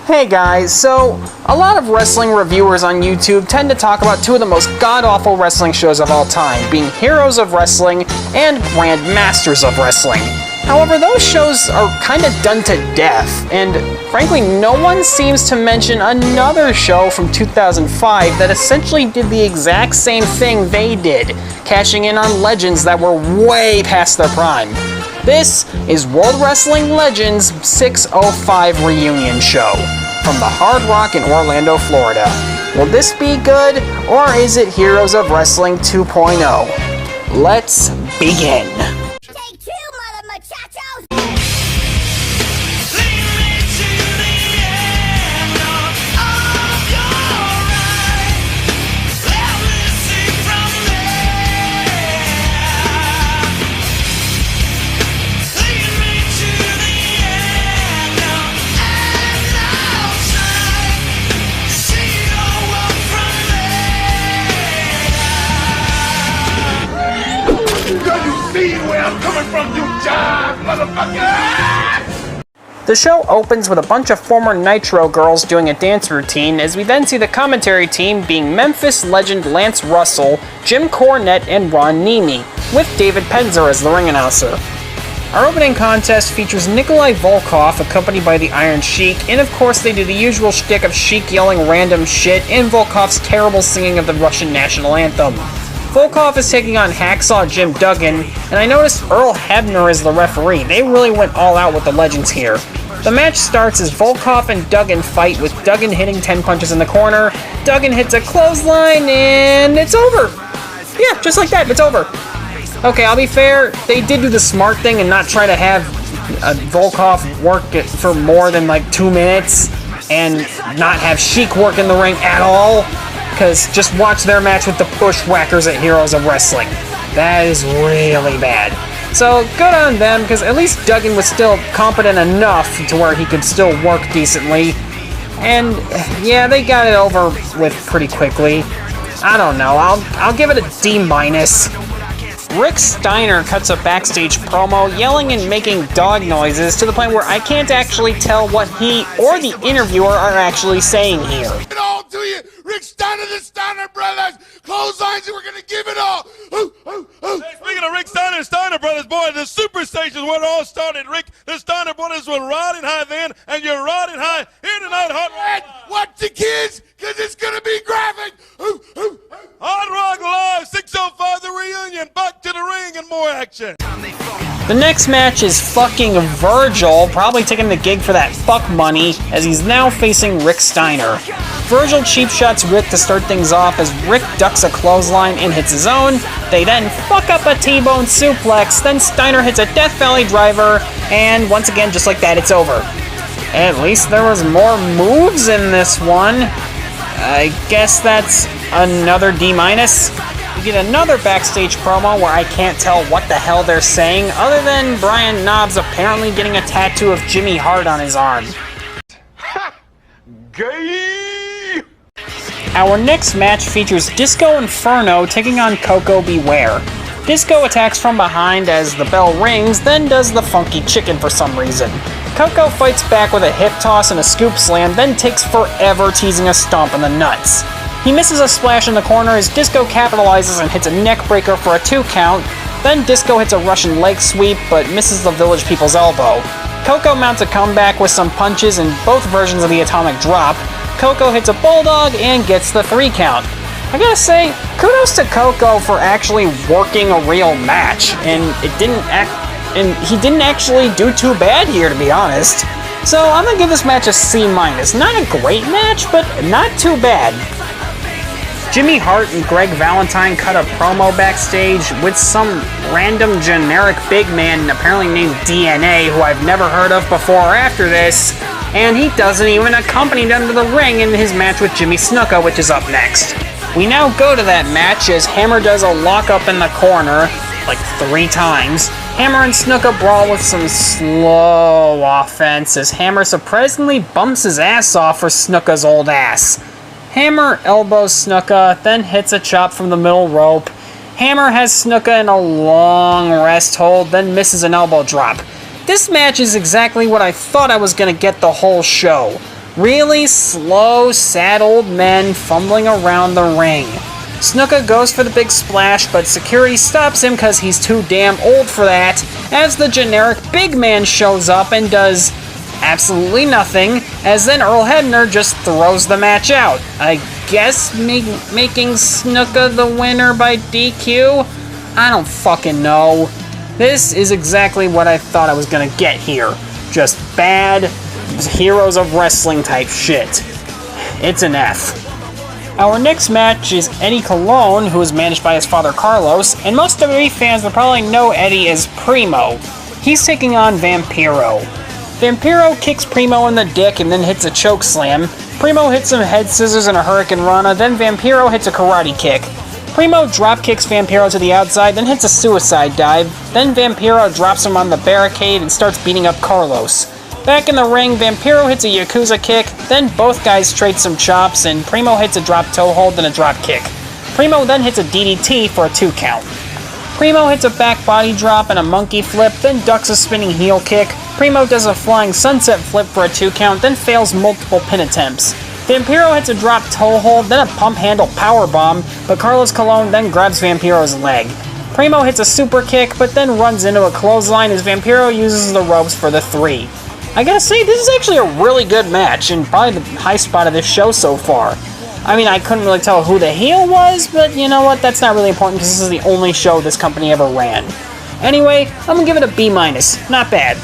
Hey guys, so a lot of wrestling reviewers on YouTube tend to talk about two of the most god-awful wrestling shows of all time, being Heroes of Wrestling and Grand Masters of Wrestling. However, those shows are kinda done to death, and frankly, no one seems to mention another show from 2005 that essentially did the exact same thing they did, cashing in on legends that were way past their prime. This is World Wrestling Legends 605 Reunion Show from the Hard Rock in Orlando, Florida. Will this be good, or is it Heroes of Wrestling 2.0? Let's begin. Take two, mother muchachos! Where I'm coming from, you jive, motherfucker! The show opens with a bunch of former Nitro girls doing a dance routine, as we then see the commentary team being Memphis legend Lance Russell, Jim Cornette, and Ron Nemi, with David Penzer as the ring announcer. Our opening contest features Nikolai Volkov accompanied by the Iron Sheik, and of course they do the usual shtick of Sheik yelling random shit and Volkov's terrible singing of the Russian national anthem. Volkov is taking on Hacksaw Jim Duggan, and I noticed Earl Hebner is the referee. They really went all out with the legends here. The match starts as Volkov and Duggan fight, with Duggan hitting 10 punches in the corner. Duggan hits a clothesline, and it's over! Yeah, just like that, it's over. Okay, I'll be fair, they did do the smart thing and not try to have Volkov work it for more than like 2 minutes, and not have Sheik work in the ring at all. Because just watch their match with the Bushwhackers at Heroes of Wrestling. That is really bad. So good on them, because at least Duggan was still competent enough to where he could still work decently. And yeah, they got it over with pretty quickly. I don't know, I'll give it a D-. Rick Steiner cuts a backstage promo, yelling and making dog noises to the point where I can't actually tell what he or the interviewer are actually saying here. It all to you, Rick Steiner, the Steiner Brothers, clotheslines, and we're gonna give it all. Ooh, ooh, ooh. Hey, speaking of Rick Steiner and Steiner Brothers, boy, the Superstation is where it all started. Rick, the Steiner Brothers were riding high then, and you're riding high here tonight, And watch the kids, because it's gonna be graphic. Ooh, ooh, ooh. Hard Rock Live 605 The Reunion, back to the ring and more action. The next match is fucking Virgil, probably taking the gig for that fuck money, as he's now facing Rick Steiner. Virgil cheap shots Rick to start things off as Rick ducks a clothesline and hits his own. They then fuck up a T-bone suplex, then Steiner hits a Death Valley driver, and once again, just like that, it's over. At least there was more moves in this one. I guess that's another D-. We get another backstage promo where I can't tell what the hell they're saying, other than Brian Knobbs apparently getting a tattoo of Jimmy Hart on his arm. Gay! Our next match features Disco Inferno taking on Koko Beware. Disco attacks from behind as the bell rings, then does the funky chicken for some reason. Koko fights back with a hip toss and a scoop slam, then takes forever teasing a stomp in the nuts. He misses a splash in the corner as Disco capitalizes and hits a neck breaker for a 2 count. Then Disco hits a Russian leg sweep, but misses the Village People's elbow. Koko mounts a comeback with some punches in both versions of the atomic drop. Koko hits a bulldog and gets the 3 count. I gotta say, kudos to Koko for actually working a real match, and he didn't actually do too bad here, to be honest. So I'm gonna give this match a C-. Not a great match, but not too bad. Jimmy Hart and Greg Valentine cut a promo backstage with some random generic big man apparently named DNA, who I've never heard of before or after this, and he doesn't even accompany them to the ring in his match with Jimmy Snuka, which is up next. We now go to that match as Hammer does a lockup in the corner, like 3 times. Hammer and Snuka brawl with some slow offense as Hammer surprisingly bumps his ass off for Snuka's old ass. Hammer elbows Snuka, then hits a chop from the middle rope. Hammer has Snuka in a long rest hold, then misses an elbow drop. This match is exactly what I thought I was going to get the whole show. Really slow, sad old men fumbling around the ring. Snuka goes for the big splash, but security stops him because he's too damn old for that, as the generic big man shows up and does absolutely nothing, as then Earl Hebner just throws the match out. I guess making Snuka the winner by DQ? I don't fucking know. This is exactly what I thought I was gonna get here. Just bad Heroes of Wrestling type shit. It's an F. Our next match is Eddie Colon, who is managed by his father Carlos, and most WWE fans will probably know Eddie as Primo. He's taking on Vampiro. Vampiro kicks Primo in the dick and then hits a choke slam. Primo hits some head scissors and a Hurricane Rana, then Vampiro hits a karate kick. Primo drop kicks Vampiro to the outside, then hits a suicide dive. Then Vampiro drops him on the barricade and starts beating up Carlos. Back in the ring, Vampiro hits a Yakuza kick, then both guys trade some chops, and Primo hits a drop toe hold, then a drop kick. Primo then hits a DDT for a 2 count. Primo hits a back body drop and a monkey flip, then ducks a spinning heel kick. Primo does a flying sunset flip for a 2 count, then fails multiple pin attempts. Vampiro hits a drop toe hold, then a pump handle powerbomb, but Carlos Colon then grabs Vampiro's leg. Primo hits a super kick, but then runs into a clothesline as Vampiro uses the ropes for the 3. I gotta say, this is actually a really good match, and probably the high spot of this show so far. I mean, I couldn't really tell who the heel was, but you know what, that's not really important because this is the only show this company ever ran. Anyway, I'm gonna give it a B-, not bad.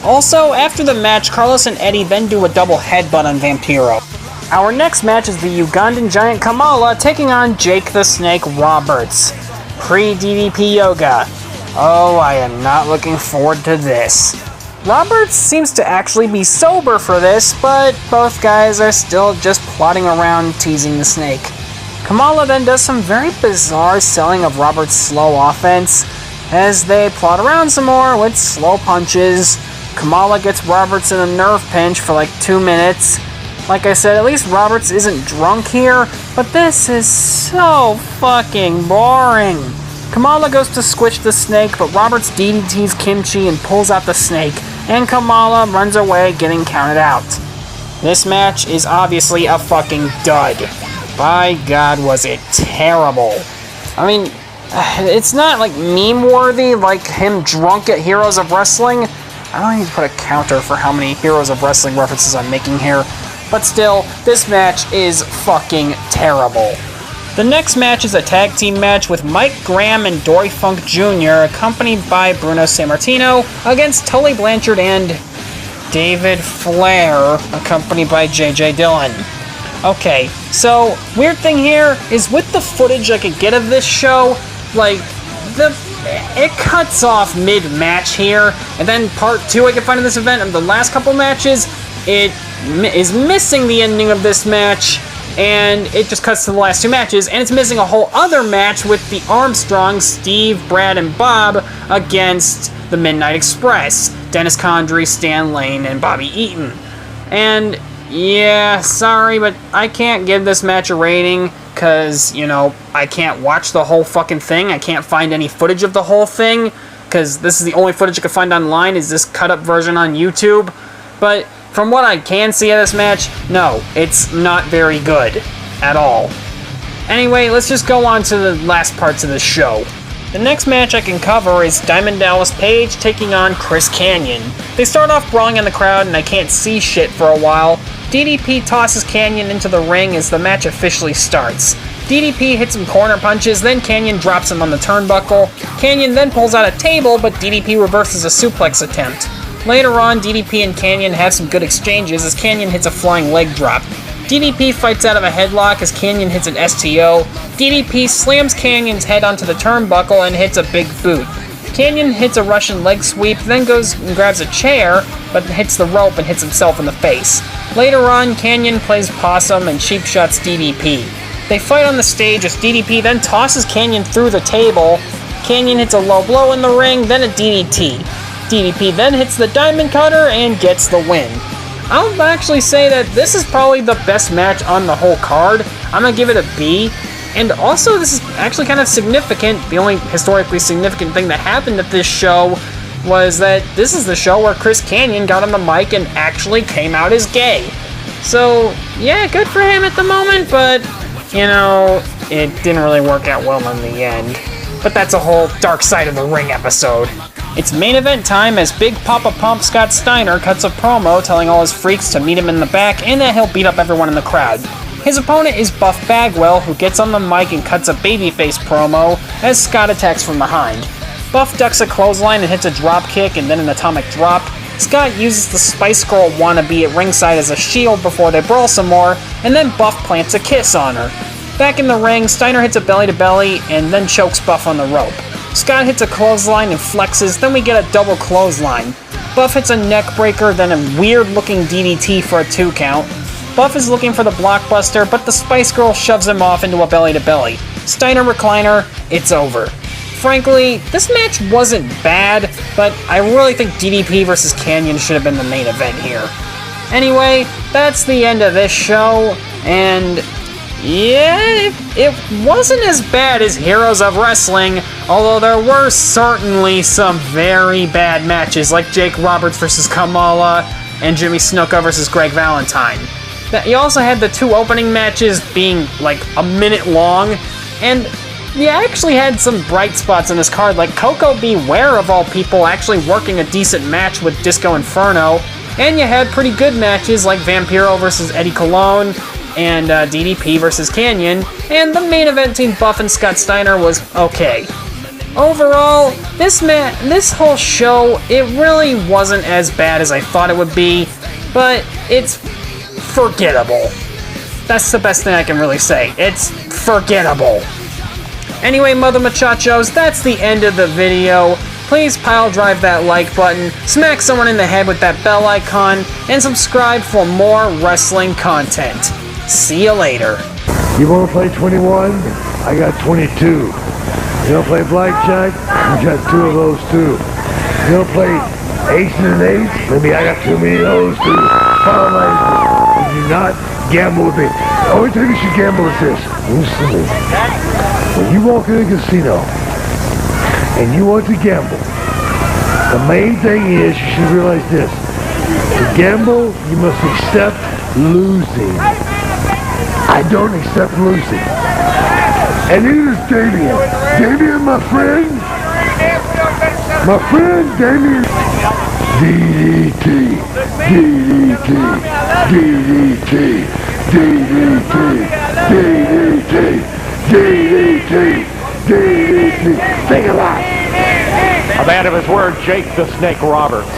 Also, after the match, Carlos and Eddie then do a double headbutt on Vampiro. Our next match is the Ugandan Giant Kamala taking on Jake the Snake Roberts. Pre-DDP Yoga. Oh, I am not looking forward to this. Roberts seems to actually be sober for this, but both guys are still just plodding around teasing the snake. Kamala then does some very bizarre selling of Roberts' slow offense, as they plod around some more with slow punches. Kamala gets Roberts in a nerve pinch for like 2 minutes. Like I said, at least Roberts isn't drunk here, but this is so fucking boring. Kamala goes to squish the snake, but Roberts DDTs Kimchi and pulls out the snake, and Kamala runs away, getting counted out. This match is obviously a fucking dud. By God, was it terrible. I mean, it's not like meme-worthy like him drunk at Heroes of Wrestling. I don't need to put a counter for how many Heroes of Wrestling references I'm making here, but still, this match is fucking terrible. The next match is a tag team match with Mike Graham and Dory Funk Jr., accompanied by Bruno Sammartino, against Tully Blanchard and David Flair, accompanied by JJ Dillon. Okay, so, weird thing here is with the footage I could get of this show, like, it cuts off mid-match here, and then part 2 I can find in this event of the last couple matches, it is missing the ending of this match, and it just cuts to the last 2 matches, and it's missing a whole other match with the Armstrongs, Steve, Brad, and Bob, against the Midnight Express, Dennis Condrey, Stan Lane, and Bobby Eaton. And, yeah, sorry, but I can't give this match a rating, because, you know, I can't watch the whole fucking thing, I can't find any footage of the whole thing, because this is the only footage I could find online, is this cut-up version on YouTube, but from what I can see of this match, no, it's not very good at all. Anyway, let's just go on to the last parts of the show. The next match I can cover is Diamond Dallas Page taking on Chris Kanyon. They start off brawling in the crowd and I can't see shit for a while. DDP tosses Kanyon into the ring as the match officially starts. DDP hits some corner punches, then Kanyon drops him on the turnbuckle. Kanyon then pulls out a table, but DDP reverses a suplex attempt. Later on, DDP and Kanyon have some good exchanges as Kanyon hits a flying leg drop. DDP fights out of a headlock as Kanyon hits an STO. DDP slams Kanyon's head onto the turnbuckle and hits a big boot. Kanyon hits a Russian leg sweep, then goes and grabs a chair, but hits the rope and hits himself in the face. Later on, Kanyon plays possum and cheap shots DDP. They fight on the stage as DDP then tosses Kanyon through the table. Kanyon hits a low blow in the ring, then a DDT. DDP then hits the Diamond Cutter and gets the win. I'll actually say that this is probably the best match on the whole card. I'm going to give it a B. And also, this is actually kind of significant. The only historically significant thing that happened at this show was that this is the show where Chris Kanyon got on the mic and actually came out as gay. So, yeah, good for him at the moment, but, you know, it didn't really work out well in the end. But that's a whole Dark Side of the Ring episode. It's main event time as Big Papa Pump Scott Steiner cuts a promo telling all his freaks to meet him in the back and that he'll beat up everyone in the crowd. His opponent is Buff Bagwell, who gets on the mic and cuts a babyface promo as Scott attacks from behind. Buff ducks a clothesline and hits a drop kick and then an atomic drop. Scott uses the Spice Girl wannabe at ringside as a shield before they brawl some more, and then Buff plants a kiss on her. Back in the ring, Steiner hits a belly-to-belly and then chokes Buff on the rope. Scott hits a clothesline and flexes, then we get a double clothesline. Buff hits a neck breaker, then a weird-looking DDT for a 2 count. Buff is looking for the blockbuster, but the Spice Girl shoves him off into a belly-to-belly. Steiner recliner, it's over. Frankly, this match wasn't bad, but I really think DDP vs. Kanyon should have been the main event here. Anyway, that's the end of this show, and yeah, it wasn't as bad as Heroes of Wrestling, although there were certainly some very bad matches, like Jake Roberts vs. Kamala and Jimmy Snuka vs. Greg Valentine. You also had the 2 opening matches being like a minute long, and you actually had some bright spots in this card, like Coco Beware of all people actually working a decent match with Disco Inferno, and you had pretty good matches like Vampiro vs. Eddie Colon and DDP vs. Kanyon, and the main event team Buff and Scott Steiner was okay. Overall, this whole show, it really wasn't as bad as I thought it would be, but it's forgettable. That's the best thing I can really say. It's forgettable. Anyway, Mother Muchachos, that's the end of the video. Please pile drive that like button, smack someone in the head with that bell icon, and subscribe for more wrestling content. See you later. You want to play 21? I got 22. You want to play blackjack? I got 2 of those too. You want to play ace and an ace? Maybe I got too many of those too. Follow my lead. If you not, gamble with me. The only thing you should gamble is this. Listen to me. When you walk in a casino and you want to gamble, the main thing is you should realize this. To gamble, you must accept losing. I don't accept losing. And neither is Damien. Damien, my friend. My friend, Damien. DDT. DDT. DDT. DDT. DDT. DDT! DDT! Think a lot! A man of his word, Jake the Snake Roberts.